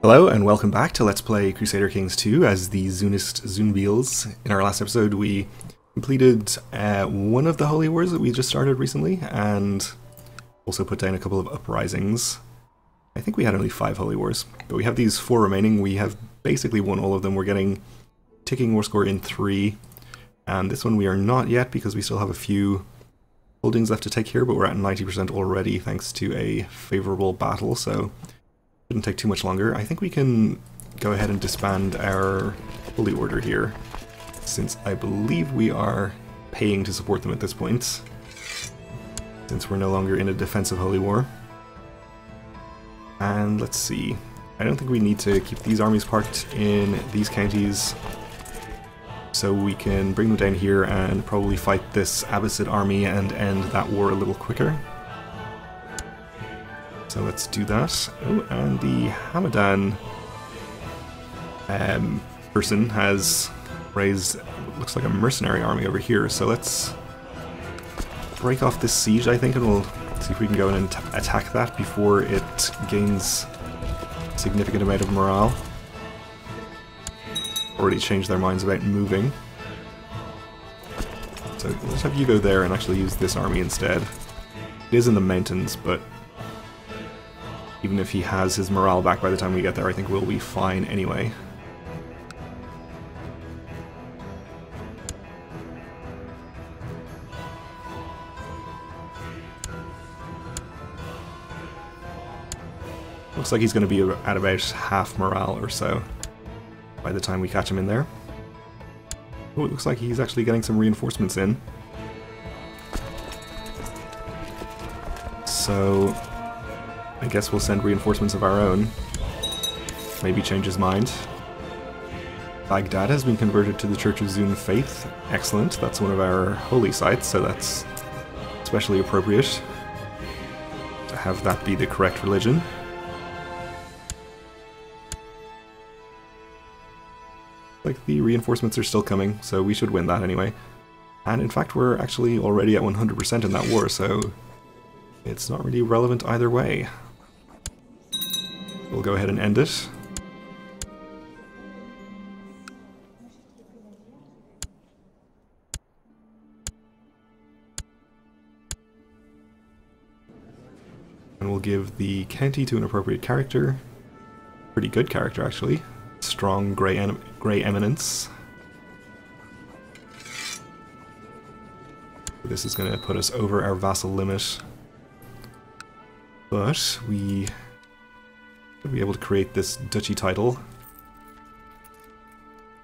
Hello and welcome back to Let's Play Crusader Kings 2 as the Zunist Zunbils. In our last episode we completed one of the Holy Wars that we just started recently and also put down a couple of uprisings. I think we had only 5 Holy Wars, but we have these 4 remaining. We have basically won all of them. We're getting ticking war score in 3, and this one we are not yet because we still have a few holdings left to take here, but we're at 90% already thanks to a favourable battle, so shouldn't take too much longer. I think we can go ahead and disband our Holy Order here, since I believe we are paying to support them at this point, since we're no longer in a defensive Holy War. And let's see, I don't think we need to keep these armies parked in these counties, so we can bring them down here and probably fight this Abbasid army and end that war a little quicker. So let's do that. Oh, and the Hamadan person has raised, looks like a mercenary army over here, so let's break off this siege, I think, and we'll see if we can go in and attack that before it gains a significant amount of morale. Already changed their minds about moving. So let's have you go there and actually use this army instead. It is in the mountains, but even if he has his morale back by the time we get there, I think we'll be fine anyway. Looks like he's going to be at about half morale or so by the time we catch him in there. Oh, it looks like he's actually getting some reinforcements in. So I guess we'll send reinforcements of our own. Maybe change his mind. Baghdad has been converted to the Church of Zun faith. Excellent, that's one of our holy sites, so that's especially appropriate to have that be the correct religion. Like the reinforcements are still coming, so we should win that anyway. And in fact we're actually already at 100% in that war, so it's not really relevant either way. We'll go ahead and end it. And we'll give the county to an appropriate character. Pretty good character, actually. Strong grey eminence. This is going to put us over our vassal limit. But we should be able to create this duchy title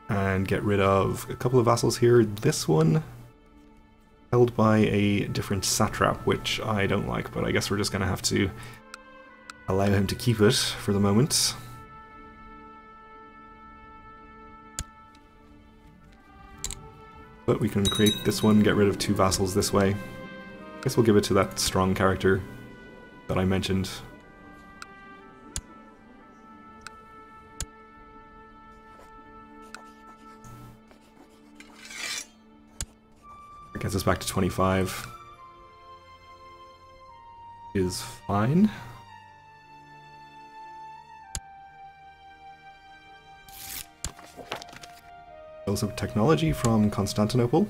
and get rid of a couple of vassals here. This one held by a different satrap, which I don't like, but I guess we're just going to have to allow him to keep it for the moment. But we can create this one, get rid of 2 vassals this way. I guess we'll give it to that strong character that I mentioned. That gets us back to 25. Is fine. Also technology from Constantinople.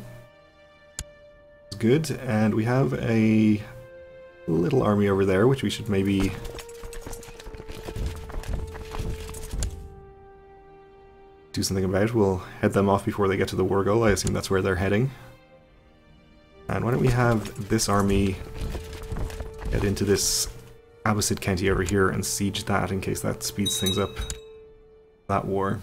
It's good, and we have a little army over there, which we should maybe do something about. We'll head them off before they get to the war goal. I assume that's where they're heading. And why don't we have this army head into this Abbasid county over here and siege that in case that speeds things up, that war.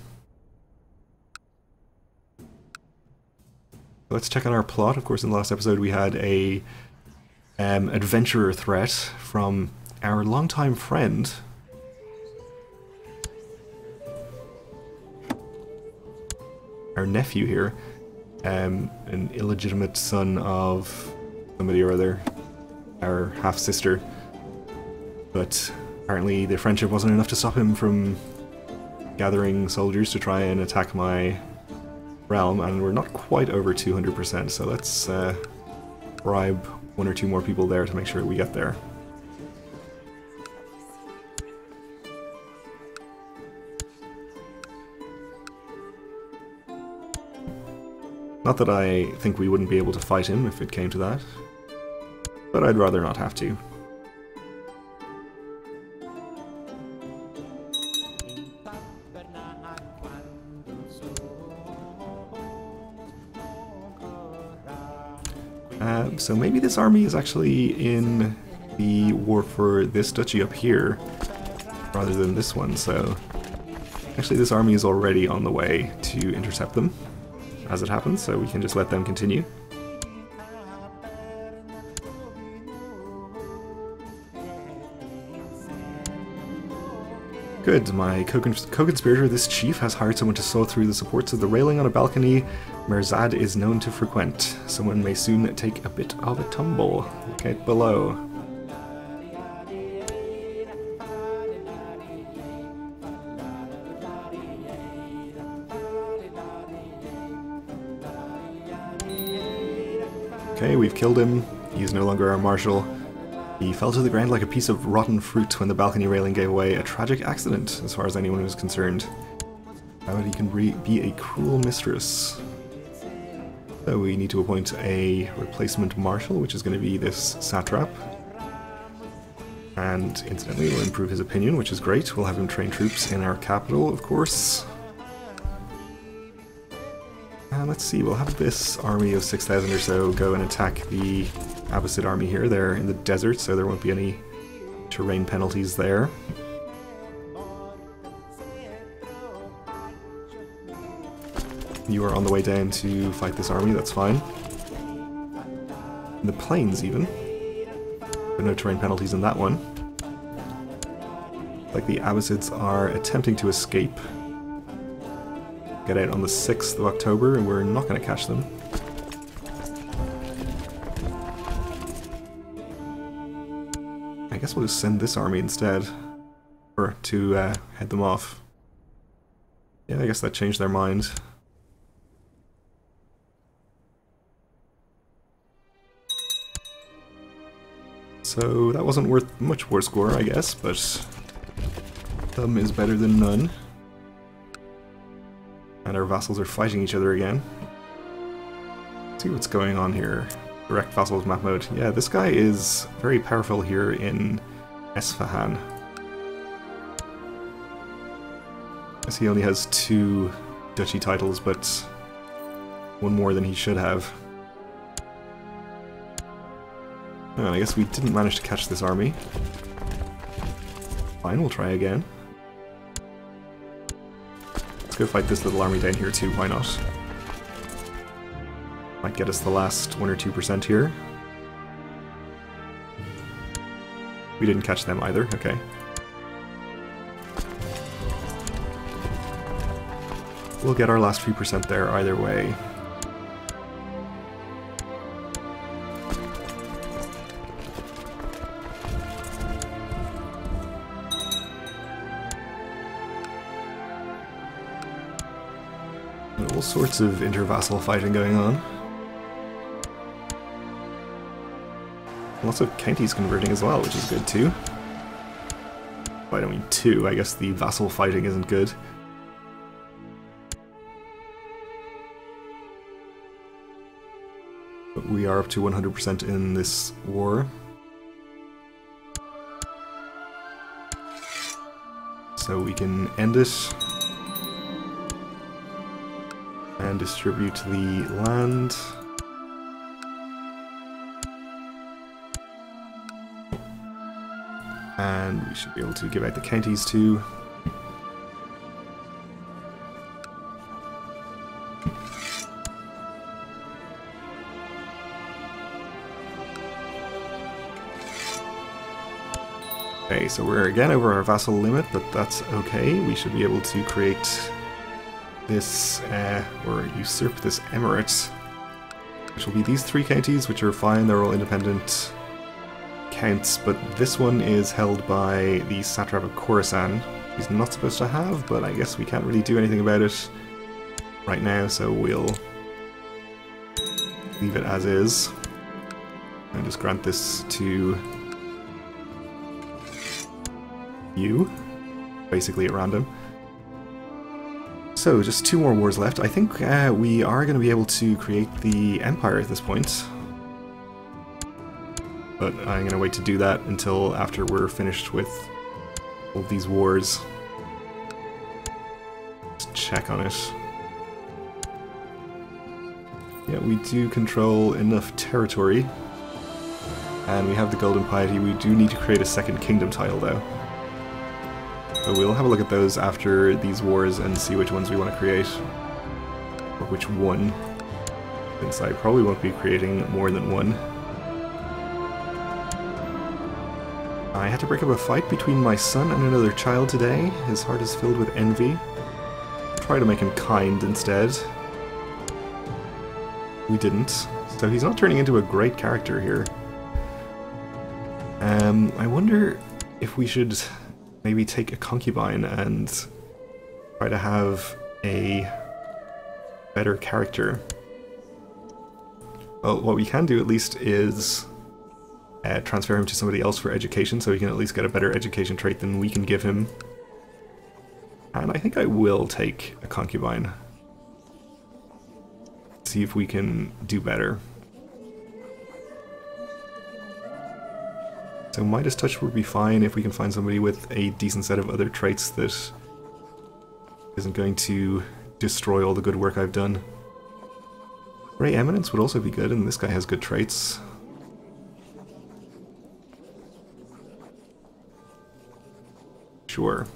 Let's check on our plot. Of course, in the last episode we had a adventurer threat from our longtime friend, our nephew here, an illegitimate son of somebody or other, our half-sister. But apparently the friendship wasn't enough to stop him from gathering soldiers to try and attack my realm, and we're not quite over 200%, so let's bribe 1 or 2 more people there to make sure we get there. Not that I think we wouldn't be able to fight him if it came to that, but I'd rather not have to. So maybe this army is actually in the war for this duchy up here, rather than this one, so... Actually, this army is already on the way to intercept them, as it happens, so we can just let them continue. Good, my co-conspirator, this chief, has hired someone to saw through the supports of the railing on a balcony Merzad is known to frequent. Someone may soon take a bit of a tumble. Look out below. Okay, we've killed him. He's no longer our marshal. He fell to the ground like a piece of rotten fruit when the balcony railing gave away. A tragic accident, as far as anyone was concerned. How he can be a cruel mistress. So we need to appoint a replacement marshal, which is going to be this satrap. And incidentally, we'll improve his opinion, which is great. We'll have him train troops in our capital, of course. And let's see, we'll have this army of 6,000 or so go and attack the Abbasid army here. They're in the desert, so there won't be any terrain penalties there. You are on the way down to fight this army, that's fine. In the plains, even. But no terrain penalties in that one. Like the Abbasids are attempting to escape. Get out on the 6th of October, and we're not going to catch them. I guess we'll just send this army instead, or to head them off. Yeah, I guess that changed their mind. So that wasn't worth much war score, I guess, but some is better than none. And our vassals are fighting each other again. Let's see what's going on here. Direct vassals map mode. Yeah, this guy is very powerful here in Esfahan. I guess he only has 2 duchy titles, but one more than he should have. Oh, I guess we didn't manage to catch this army. Fine, we'll try again. Let's go fight this little army down here too, why not? Might get us the last 1 or 2% here. We didn't catch them either, okay. We'll get our last few percent there either way. All sorts of inter-vassal fighting going on. Lots of counties converting as well, which is good too. Well, I don't mean 2, I guess the vassal fighting isn't good. But we are up to 100% in this war. So we can end it. And distribute the land. And we should be able to give out the counties too. Okay, so we're again over our vassal limit, but that's okay. We should be able to create this, or usurp this emirate, which will be these 3 counties, which are fine, they're all independent counts, but this one is held by the satrap of Khorasan. He's not supposed to have, but I guess we can't really do anything about it right now, so we'll leave it as is, and just grant this to you, basically at random. So, just 2 more wars left. I think we are going to be able to create the Empire at this point. But I'm going to wait to do that until after we're finished with all these wars. Let's check on it. Yeah, we do control enough territory. And we have the Golden Piety. We do need to create a second kingdom tile, though. So we'll have a look at those after these wars and see which ones we want to create. Or which one. Since I probably won't be creating more than one. I had to break up a fight between my son and another child today. His heart is filled with envy. Try to make him kind instead. We didn't. So he's not turning into a great character here. I wonder if we should maybe take a concubine and try to have a better character. Well, what we can do at least is transfer him to somebody else for education, so he can at least get a better education trait than we can give him. And I think I will take a concubine. See if we can do better. So Midas Touch would be fine if we can find somebody with a decent set of other traits that isn't going to destroy all the good work I've done. Ray Eminence would also be good, and this guy has good traits. Sure.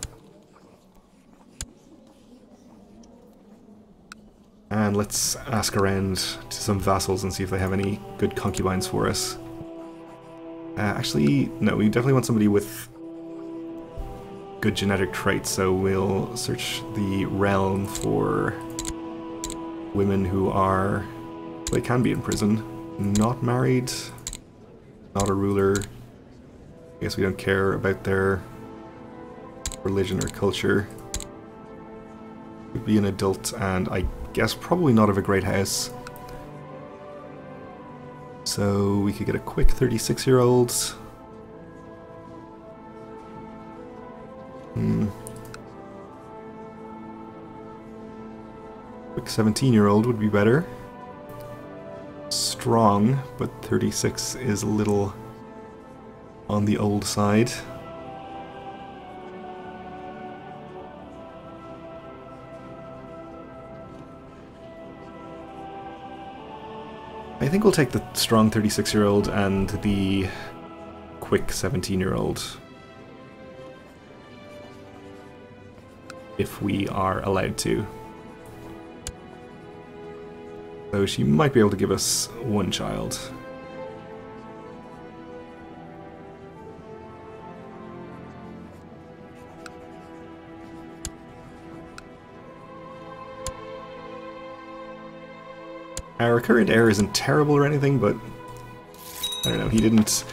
And let's ask around to some vassals and see if they have any good concubines for us. Actually, no, we definitely want somebody with good genetic traits, so we'll search the realm for women who are... they can be in prison. Not married, not a ruler. I guess we don't care about their religion or culture. Would be an adult, and I guess probably not of a great house. So we could get a quick 36-year-old. Quick 17-year-old would be better. Strong, but 36 is a little on the old side. I think we'll take the strong 36-year-old and the quick 17-year-old. If we are allowed to. So she might be able to give us one child. Our current heir isn't terrible or anything, but I don't know, he didn't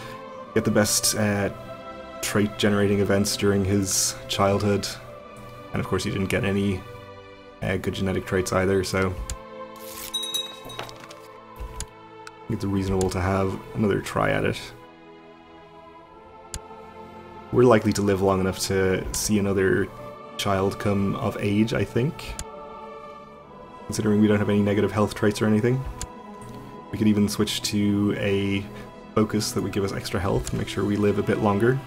get the best trait-generating events during his childhood, and of course he didn't get any good genetic traits either, so I think it's reasonable to have another try at it. We're likely to live long enough to see another child come of age, I think. Considering we don't have any negative health traits or anything. We could even switch to a focus that would give us extra health and make sure we live a bit longer.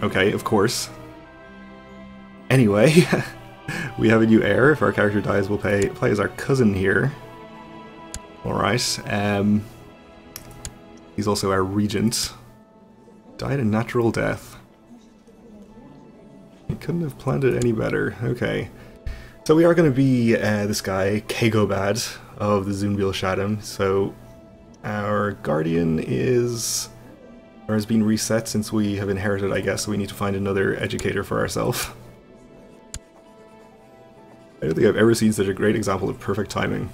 Okay, of course. Anyway, we have a new heir. If our character dies, we'll play as our cousin here. Alright, he's also our regent. Died a natural death. You couldn't have planned it any better. Okay. So we are going to be this guy, Kagobad, of the Zunbil Shadow. So our guardian is... or has been reset since we have inherited, I guess, so we need to find another educator for ourselves. I don't think I've ever seen such a great example of perfect timing.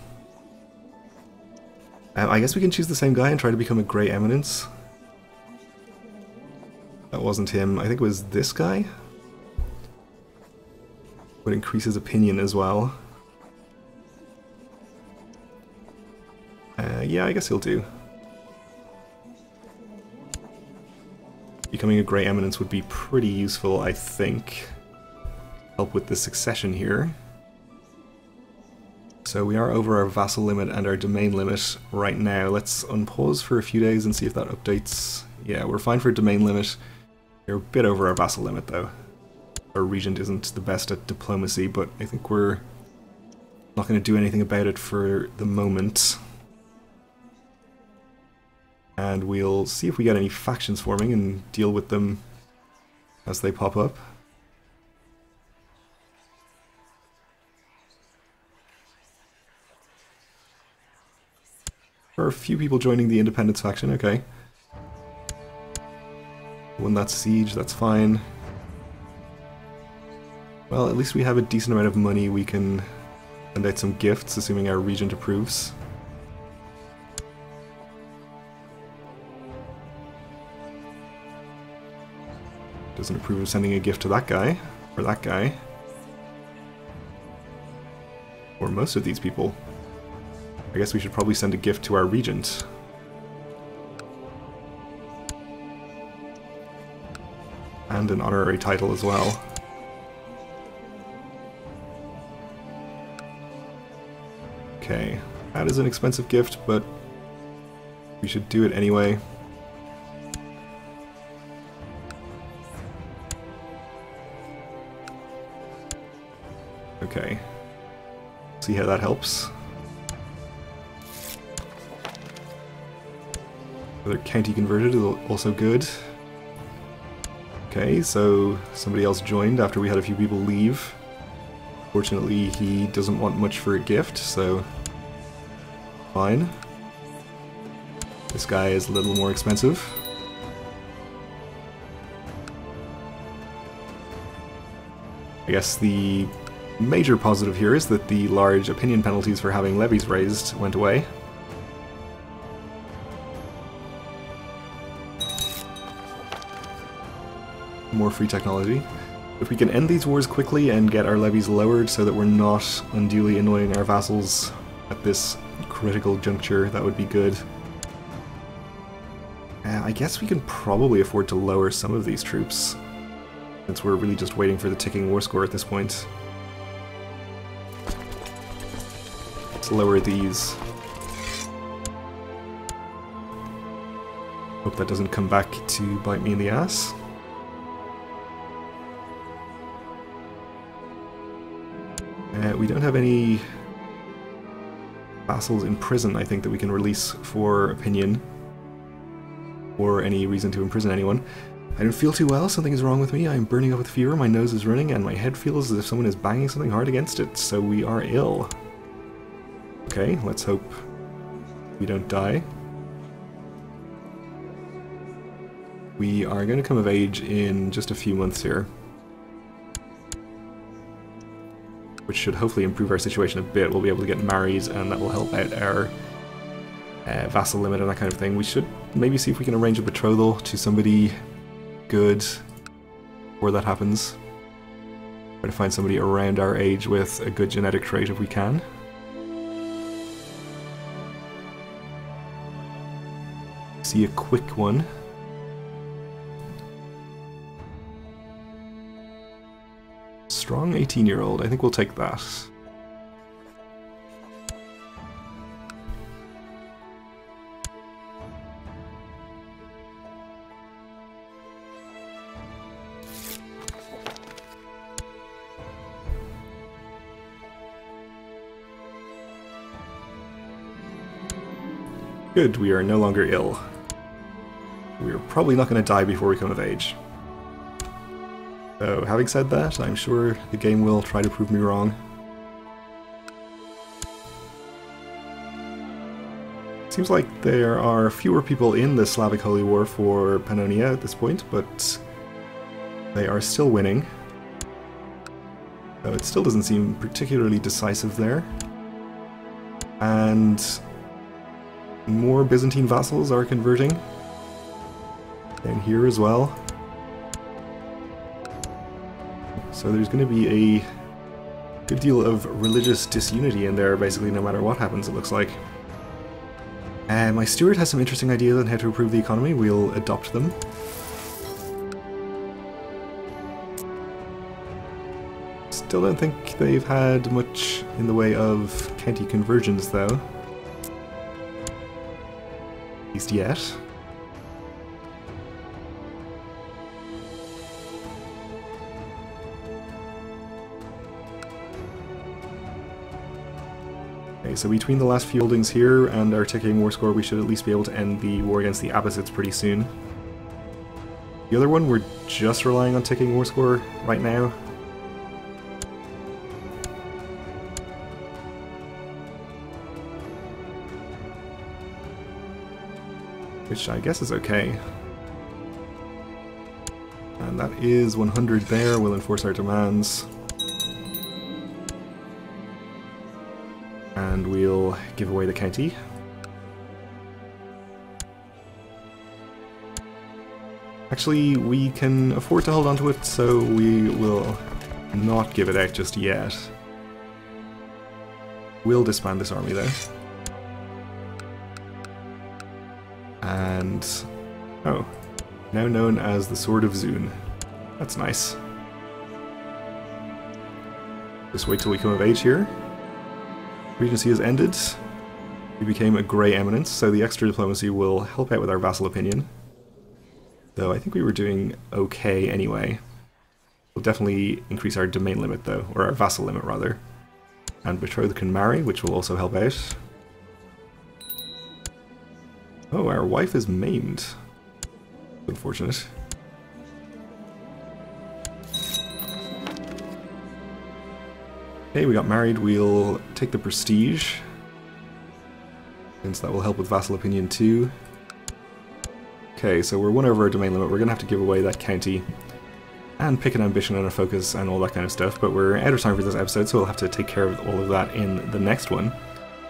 I guess we can choose the same guy and try to become a Grey Eminence. That wasn't him. I think it was this guy? Would increase his opinion as well. Yeah, I guess he'll do. Becoming a Grey Eminence would be pretty useful, I think. Help with the succession here. So we are over our vassal limit and our domain limit right now. Let's unpause for a few days and see if that updates. Yeah, we're fine for domain limit. We're a bit over our vassal limit though. Our regent isn't the best at diplomacy, but I think we're not going to do anything about it for the moment. And we'll see if we get any factions forming and deal with them as they pop up. There are a few people joining the Independence faction, okay. Won that siege, that's fine. Well, at least we have a decent amount of money. We can send out some gifts, assuming our regent approves. Doesn't approve of sending a gift to that guy, or that guy. Or most of these people. I guess we should probably send a gift to our regent. And an honorary title as well. Okay, that is an expensive gift, but we should do it anyway. Okay, see how that helps. Another county converted is also good. Okay, so somebody else joined after we had a few people leave. Fortunately, he doesn't want much for a gift, so fine. This guy is a little more expensive. I guess the major positive here is that the large opinion penalties for having levies raised went away. More free technology. If we can end these wars quickly and get our levies lowered so that we're not unduly annoying our vassals at this critical juncture, that would be good. I guess we can probably afford to lower some of these troops, since we're really just waiting for the ticking war score at this point. Let's lower these. Hope that doesn't come back to bite me in the ass. We don't have any vassals in prison, I think, that we can release for opinion, or any reason to imprison anyone. I don't feel too well, something is wrong with me, I'm burning up with fever, my nose is running, and my head feels as if someone is banging something hard against it, so we are ill. Okay, let's hope we don't die. We are going to come of age in just a few months here, which should hopefully improve our situation a bit. We'll be able to get married, and that will help out our vassal limit and that kind of thing. We should maybe see if we can arrange a betrothal to somebody good before that happens. Try to find somebody around our age with a good genetic trait if we can. See a quick one. Strong 18-year-old, I think we'll take that. Good, we are no longer ill. We're probably not going to die before we come of age. So, having said that, I'm sure the game will try to prove me wrong. Seems like there are fewer people in the Slavic Holy War for Pannonia at this point, but they are still winning. So it still doesn't seem particularly decisive there. And more Byzantine vassals are converting. And here as well. So there's going to be a good deal of religious disunity in there, basically, no matter what happens, it looks like. My steward has some interesting ideas on how to improve the economy. We'll adopt them. still don't think they've had much in the way of county conversions, though. At least yet. Okay, so between the last few holdings here and our ticking war score, we should at least be able to end the war against the Abbasids pretty soon. The other one, we're just relying on ticking war score right now. Which I guess is okay. And that is 100 there, we'll enforce our demands. And we'll give away the county. Actually, we can afford to hold on to it, so we will not give it out just yet. We'll disband this army though. And... oh, now known as the Sword of Zun. That's nice. Just wait till we come of age here. Regency has ended. We became a Grey Eminence, so the extra diplomacy will help out with our vassal opinion. Though I think we were doing okay anyway. We'll definitely increase our domain limit though, or our vassal limit rather. And betrothed can marry, which will also help out. Oh, our wife is maimed. Unfortunate. Okay, we got married, we'll take the prestige, since that will help with vassal opinion too. Okay, so we're 1 over our domain limit, we're going to have to give away that county, and pick an ambition and a focus and all that kind of stuff, but we're out of time for this episode, so we'll have to take care of all of that in the next one.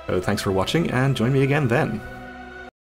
So thanks for watching, and join me again then.